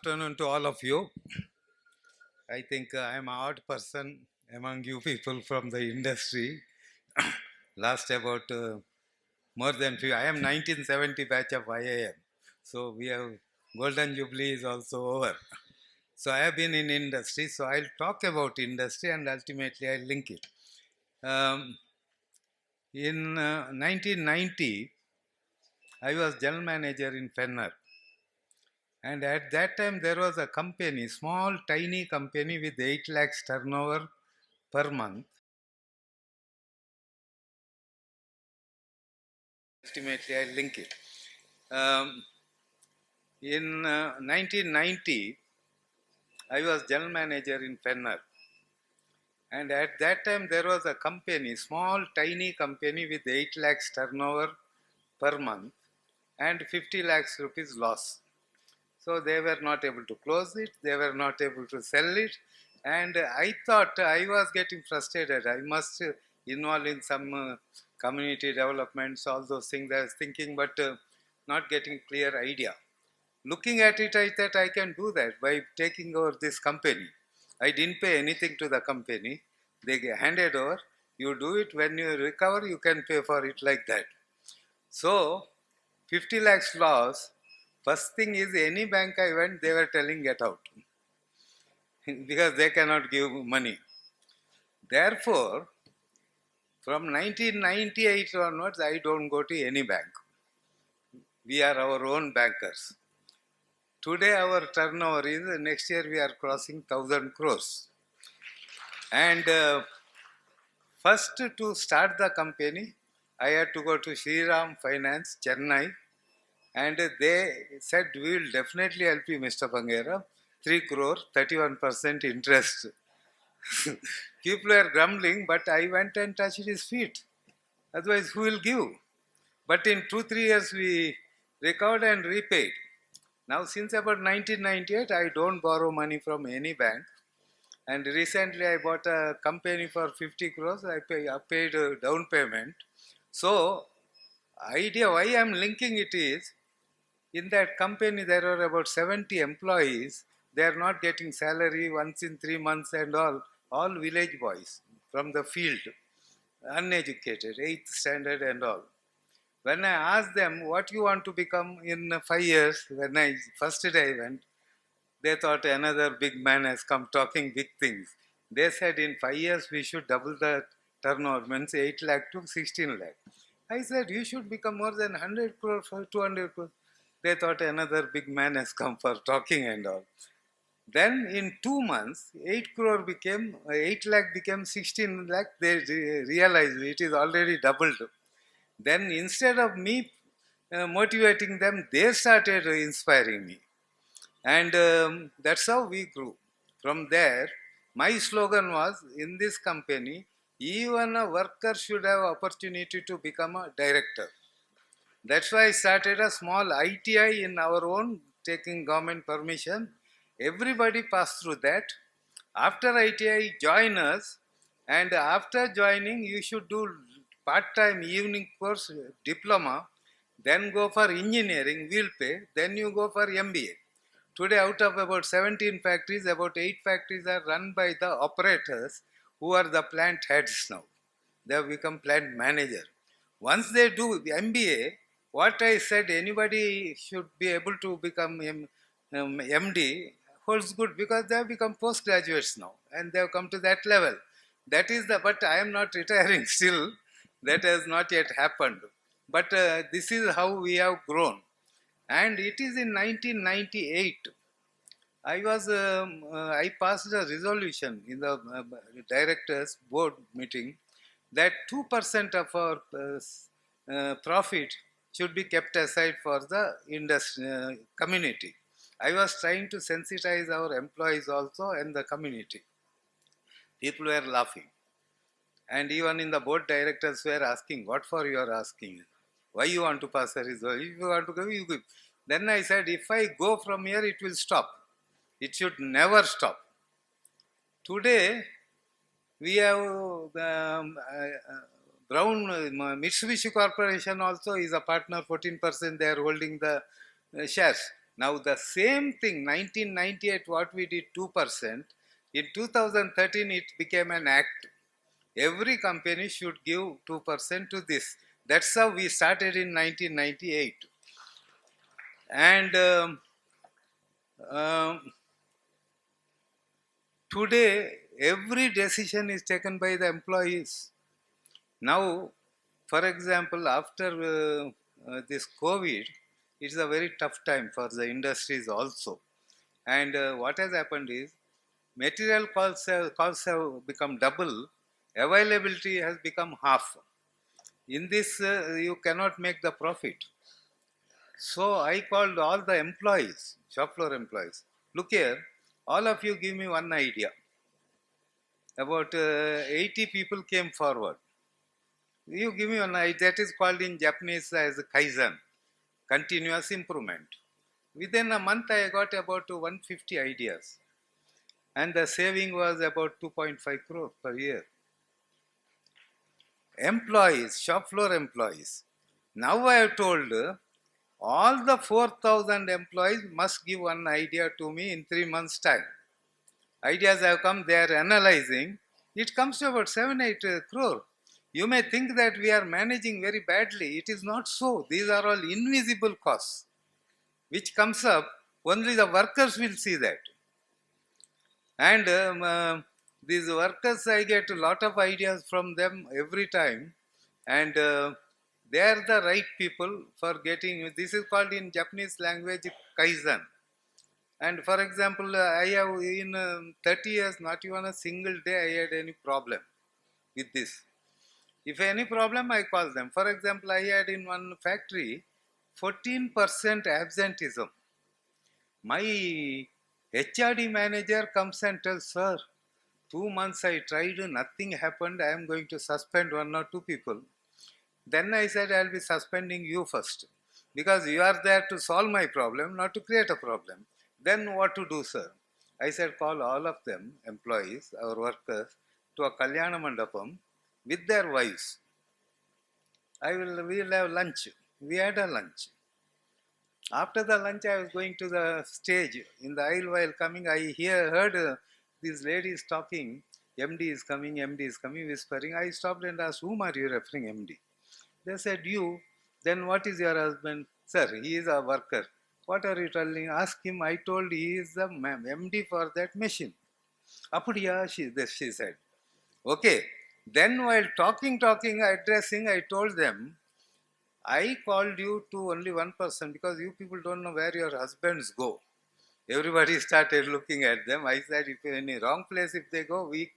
afternoon to all of you. I think I'm an odd person among you people from the industry. Last about more than few. I am 1970 batch of IIM. So we have Golden Jubilee is also over. So I have been in industry. So I'll talk about industry and ultimately I'll link it. Um, in 1990, I was general manager in Fenner. And at that time, there was a company, small, tiny company with 8 lakhs turnover per month. Ultimately, I'll link it. In 1990, I was general manager in Fenner. And at that time, there was a company, small, tiny company with 8 lakhs turnover per month and 50 lakhs rupees loss. So they were not able to close it, they were not able to sell it, and I thought I was getting frustrated. I must involve in some community developments, all those things I was thinking, but not getting clear idea. Looking at it, I thought I can do that by taking over this company. I didn't pay anything to the company. They handed over. You do it, when you recover, you can pay for it like that. So, 50 lakhs loss. First thing is, any bank I went, they were telling get out because they cannot give money. Therefore, from 1998 onwards, I don't go to any bank. We are our own bankers. Today, our turnover is, next year we are crossing 1000 crores. And first to start the company, I had to go to Shriram Finance, Chennai, and they said, we will definitely help you, Mr. Bangera, 3 crore, 31% interest. People were grumbling, but I went and touched his feet. Otherwise, who will give? But in 2-3 years, we recovered and repaid. Now, since about 1998, I don't borrow money from any bank. And recently, I bought a company for 50 crores. I paid a down payment. So, idea why I am linking it is, in that company, there are about 70 employees. They are not getting salary once in 3 months and all village boys from the field, uneducated, 8th standard and all. When I asked them, what you want to become in 5 years, when I first day I went, they thought another big man has come talking big things. They said in 5 years we should double the turnover, means 8 lakh to 16 lakh. I said you should become more than 100 crore for 200 crore. They thought another big man has come for talking and all. Then in 2 months, 8 lakh became 16 lakh. They realized it is already doubled. Then instead of me motivating them, they started inspiring me. And that's how we grew. From there, my slogan was, in this company, even a worker should have opportunity to become a director. That's why I started a small ITI in our own, taking government permission. Everybody passed through that. After ITI, join us, and after joining, you should do part-time evening course, diploma, then go for engineering, we'll pay, then you go for MBA. Today, out of about 17 factories, about 8 factories are run by the operators who are the plant heads now. They have become plant manager. Once they do MBA, what I said, anybody should be able to become MD, holds good, because they have become postgraduates now and they have come to that level. That is but I am not retiring still. That has not yet happened. But this is how we have grown. And it is in 1998, I passed a resolution in the directors board meeting that 2% of our profit should be kept aside for the industry, community. I was trying to sensitize our employees also and the community. People were laughing. And even in the board, directors were asking, what for you are asking? Why you want to pass a resolution? If you want to go, you give. Then I said, if I go from here, it will stop. It should never stop. Today, we have Brown, Mitsubishi Corporation also is a partner, 14% they are holding the shares. Now the same thing, 1998 what we did 2%, in 2013 it became an act. Every company should give 2% to this. That's how we started in 1998. And um, today, every decision is taken by the employees. Now, for example, after this COVID, it's a very tough time for the industries also. And what has happened is, material costs have become double, availability has become half. In this, you cannot make the profit. So I called all the employees, shop floor employees. Look here, all of you give me one idea. About 80 people came forward. You give me one idea. That is called in Japanese as kaizen, continuous improvement. Within a month, I got about 150 ideas. And the saving was about 2.5 crore per year. Employees, shop floor employees. Now I have told all the 4,000 employees must give one idea to me in 3 months' time. Ideas have come, they are analyzing. It comes to about 7-8 crore. You may think that we are managing very badly. It is not so. These are all invisible costs. Which comes up, only the workers will see that. And these workers, I get a lot of ideas from them every time. And they are the right people for getting, this is called in Japanese language kaizen. And for example, I have in 30 years, not even a single day I had any problem with this. If any problem, I call them. For example, I had in one factory 14% absenteeism. My HRD manager comes and tells, sir, 2 months I tried, nothing happened. I am going to suspend 1 or 2 people. Then I said, I'll be suspending you first. Because you are there to solve my problem, not to create a problem. Then what to do, sir? I said, call all of them, employees, our workers, to a Kalyana Mandapam with their wives. We will have lunch. We had a lunch. After the lunch, I was going to the stage. In the aisle while coming, I heard these ladies talking. MD is coming, whispering. I stopped and asked, whom are you referring, MD? They said, you. Then what is your husband? Sir, he is a worker. What are you telling? Ask him. I told he is the MD for that machine. Apudiya, she said. Okay. Then while talking, addressing, I told them, I called you to only one person because you people don't know where your husbands go. Everybody started looking at them. I said, if you're in a wrong place, if they go, we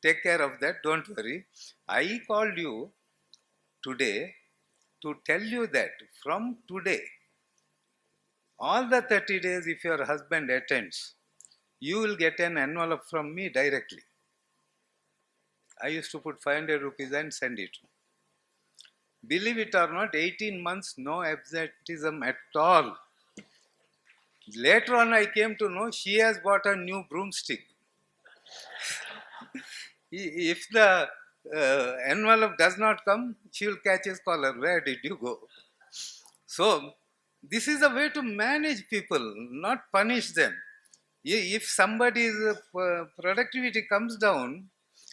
take care of that. Don't worry. I called you today to tell you that from today, all the 30 days, if your husband attends, you will get an envelope from me directly. I used to put 500 rupees and send it. Believe it or not, 18 months, no absenteeism at all. Later on, I came to know she has bought a new broomstick. If the envelope does not come, she will catch his collar. Where did you go? So, this is a way to manage people, not punish them. If somebody's productivity comes down,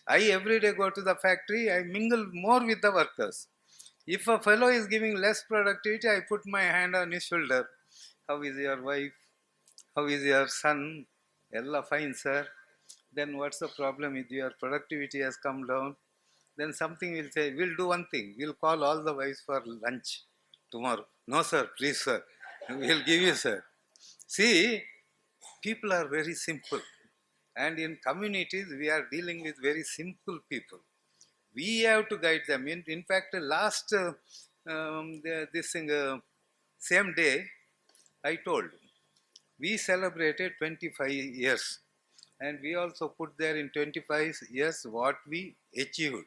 I every day go to the factory, I mingle more with the workers. If a fellow is giving less productivity, I put my hand on his shoulder. How is your wife? How is your son? Ella fine, sir. Then what's the problem with your productivity has come down? Then something will say, we'll do one thing. We'll call all the wives for lunch tomorrow. No, sir, please, sir. We'll give you, sir. See, people are very simple. And in communities, we are dealing with very simple people. We have to guide them. In fact, last same day, I told, we celebrated 25 years. And we also put there in 25 years what we achieved.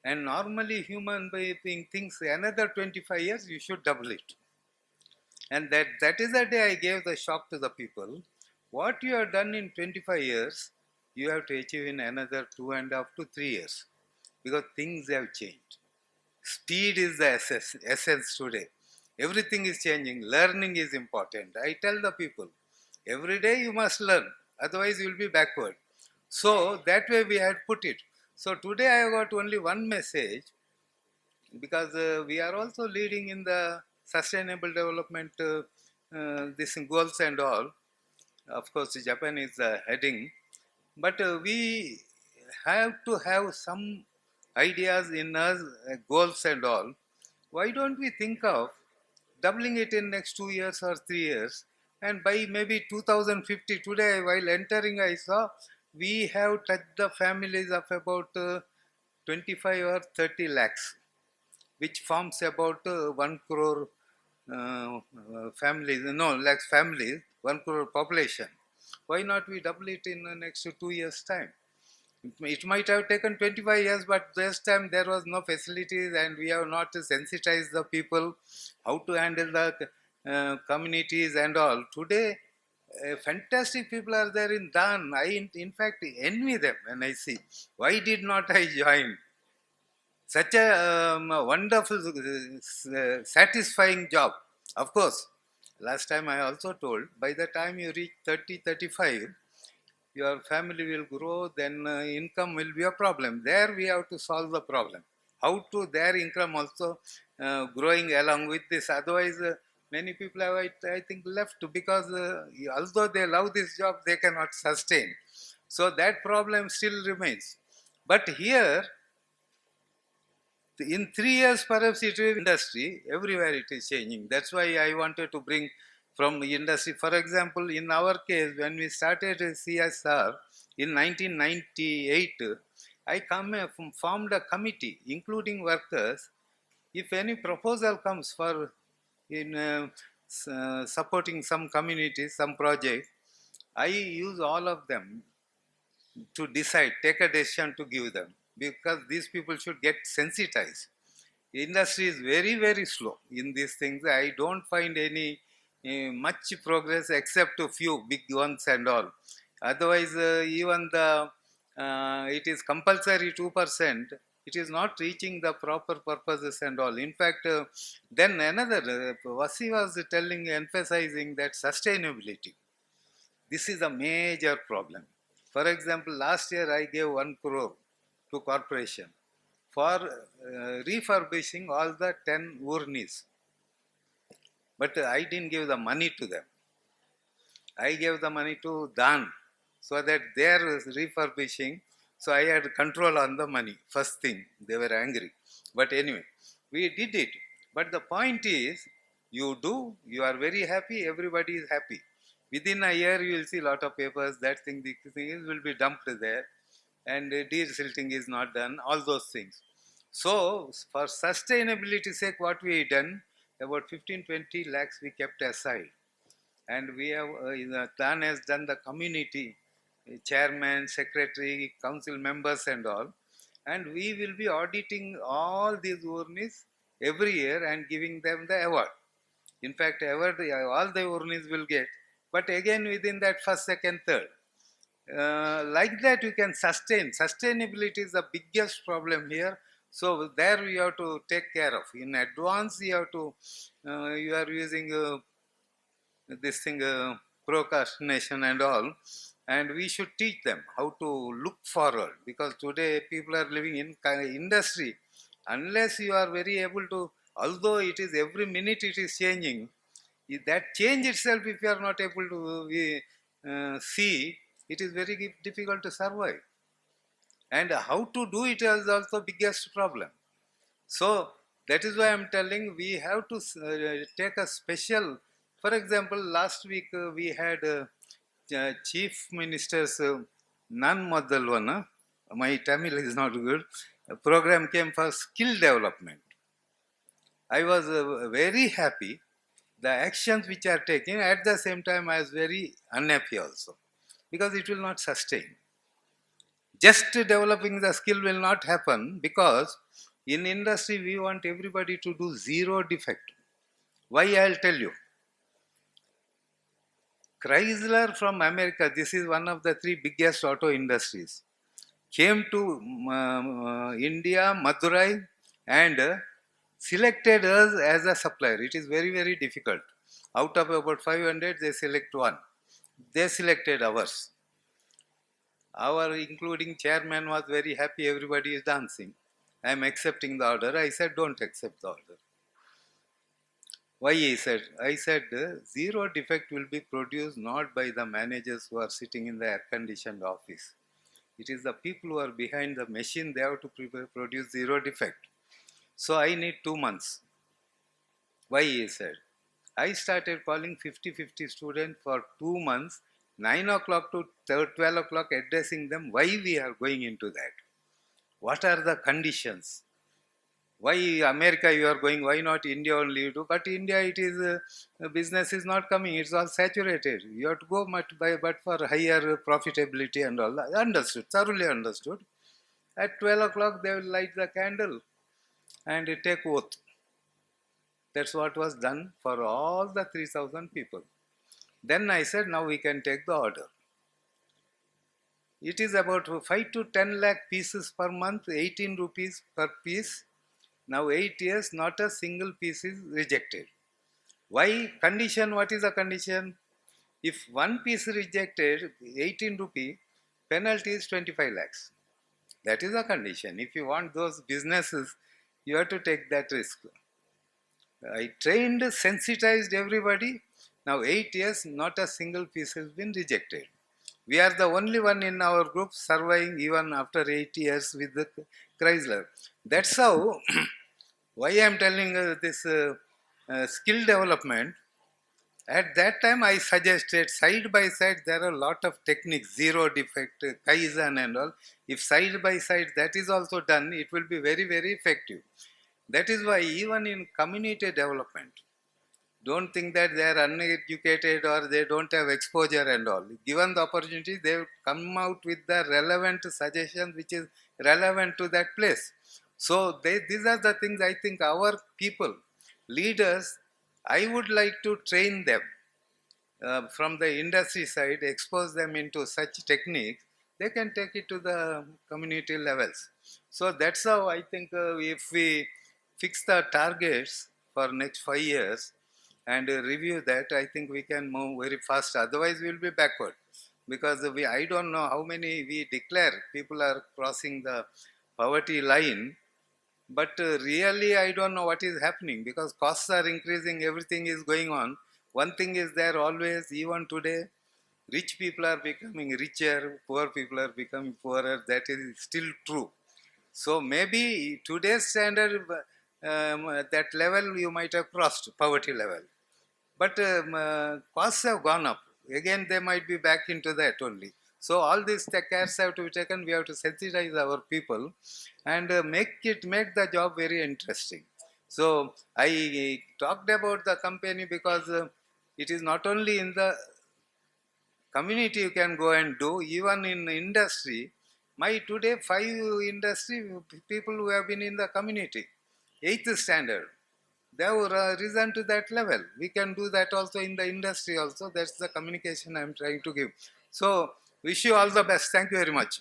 And normally human being thinks another 25 years you should double it. And that is the day I gave the shock to the people. What you have done in 25 years, you have to achieve in another 2.5 to 3 years. Because things have changed. Speed is the essence today. Everything is changing. Learning is important. I tell the people, every day you must learn, otherwise you will be backward. So that way we had put it. So today I have got only one message, because we are also leading in the sustainable development this goals and all. Of course, Japan is heading, but we have to have some ideas in us, goals and all. Why don't we think of doubling it in next 2 years or 3 years, and by maybe 2050? Today, while entering, I saw we have touched the families of about 25 or 30 lakhs, which forms about 1 crore families, no, lakhs families, 1 crore population. Why not we double it in the next 2 years' time? It might have taken 25 years, but this time there was no facilities, and we have not sensitized the people how to handle the communities and all. Today, fantastic people are there in DHAN. I, in fact, envy them when I see. Why did not I join? Such a wonderful, satisfying job. Of course, last time I also told, by the time you reach 30, 35, your family will grow, then income will be a problem. There we have to solve the problem. How to their income also growing along with this. Otherwise, many people have, I think, left because although they love this job, they cannot sustain. So that problem still remains. But here, in 3 years, perhaps it will be industry. Everywhere it is changing. That's why I wanted to bring from industry. For example, in our case, when we started CSR in 1998, I formed a committee including workers. If any proposal comes for in supporting some community, some project, I use all of them to decide, take a decision to give them, because these people should get sensitized. Industry is very, very slow in these things. I don't find any much progress except a few big ones and all. Otherwise, even the it is compulsory 2%. It is not reaching the proper purposes and all. In fact, then another Vasi was telling, emphasizing that sustainability. This is a major problem. For example, last year I gave 1 crore to corporation for refurbishing all the 10 urnis. But I didn't give the money to them. I gave the money to DHAN so that they are refurbishing. So I had control on the money. First thing, they were angry. But anyway, we did it. But the point is, you do, you are very happy, everybody is happy. Within a year, you will see a lot of papers, that thing, this thing will be dumped there, and de-silting is not done, all those things. So, for sustainability sake, what we done, about 15-20 lakhs we kept aside. And we have, DHAN has done the community, chairman, secretary, council members and all. And we will be auditing all these urnis every year and giving them the award. In fact, all the urnis will get, but again within that first, second, third. Like that you can sustain. Sustainability is the biggest problem here. So there we have to take care of. In advance, you have to, you are using this thing, procrastination and all, and we should teach them how to look forward, because today people are living in industry. Unless you are very able to, although it is every minute it is changing, that change itself, if you are not able to see, it is very difficult to survive. And how to do it is also biggest problem. So that is why I am telling, we have to take a special. For example, last week we had chief minister's non Madalwana. My Tamil is not good. A program came for skill development. I was very happy. The actions which are taken, at the same time I was very unhappy also, because it will not sustain. Just developing the skill will not happen, because in industry we want everybody to do zero defect. Why? I'll tell you. Chrysler from America, this is one of the three biggest auto industries, came to India, Madurai, and selected us as a supplier. It is very, very difficult. Out of about 500, they select one. They selected ours. Our including chairman was very happy, everybody is dancing. I am accepting the order. I said, don't accept the order. Why? He said, I said, zero defect will be produced not by the managers who are sitting in the air conditioned office. It is the people who are behind the machine, they have to produce zero defect. So I need 2 months. Why? He said, I started calling 50 students for 2 months, 9 o'clock to 12 o'clock, addressing them why we are going into that. What are the conditions? Why America you are going, why not India only you do? But India, it is, business is not coming, it's all saturated. You have to go much by, but for higher profitability and all. Understood, thoroughly understood. At 12 o'clock, they will light the candle and take oath. That's what was done for all the 3,000 people. Then I said, now we can take the order. It is about 5 to 10 lakh pieces per month, 18 rupees per piece. Now 8 years, not a single piece is rejected. Why? Condition, what is the condition? If one piece rejected, 18 rupee, penalty is 25 lakhs. That is the condition. If you want those businesses, you have to take that risk. I trained, sensitized everybody. Now 8 years, not a single piece has been rejected. We are the only one in our group surviving even after 8 years with the Chrysler. That's how, why I am telling this skill development. At that time, I suggested side by side, there are a lot of techniques, zero defect, Kaizen and all. If side by side that is also done, it will be very, very effective. That is why even in community development, don't think that they are uneducated or they don't have exposure and all. Given the opportunity, they will come out with the relevant suggestions which is relevant to that place. So these are the things I think our people, leaders, I would like to train them from the industry side, expose them into such techniques, they can take it to the community levels. So that's how I think if we fix the targets for next 5 years and review that, I think we can move very fast. Otherwise, we will be backward because I don't know how many we declare people are crossing the poverty line, but really I don't know what is happening because costs are increasing, everything is going on. One thing is there always, even today, rich people are becoming richer, poor people are becoming poorer. That is still true. So maybe today's standard, that level you might have crossed, poverty level. But costs have gone up. Again, they might be back into that only. So all these cares have to be taken. We have to sensitize our people and make the job very interesting. So I talked about the company because it is not only in the community you can go and do, even in industry. My today 5 industry people who have been in the community, 8th standard, they have risen to that level. We can do that also in the industry also. That's the communication I am trying to give. So wish you all the best. Thank you very much.